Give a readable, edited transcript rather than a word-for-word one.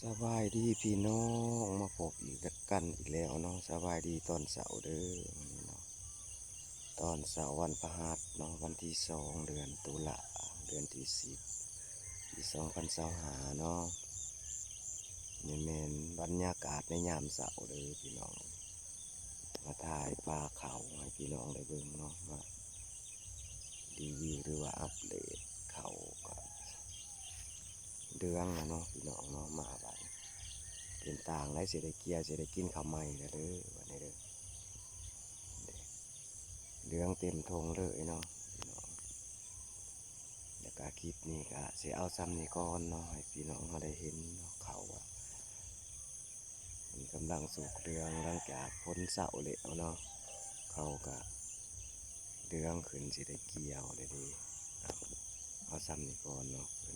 สบายดีพี่น้องมาพบอีกกันอีกแล้วเนาะสบายดีตอนเสาร์เด้อวันนี้เนาะตอนเสาร์วันพฤหัสเนาะวันที่2เดือนตุลาเดือนที่10ปี2025เนาะนี่แม่นบรรยากาศในยามเสาร์เด้อพี่น้องมาถ่ายปลาเขาให้พี่น้องได้เบิ่งเนาะมารีวิวหรือว่าอัปเดตเขาก็เดืองนะเนาะพี่น้องเนาะมาไปเป็นต่างไรเสียได้เกียร์เสียได้กินข้าวใหม่แล้วเด้อวันนี้เด้อเดืองเต็มทงเลยเนาะพี่น้องแล้วก็คลิปนี้ก็สิเอาซ้ำนี่ก่อนเนาะให้พี่น้องเขาได้เห็นเนาะเขาว่ามันกำลังสุกเดืองหลังจากพ้นเสาแล้วเนาะเขาก็เดืองขึ้นสิได้เกี่ยวเลยดีเอาซ้ำนี่ก่อนเนาะเพิ่น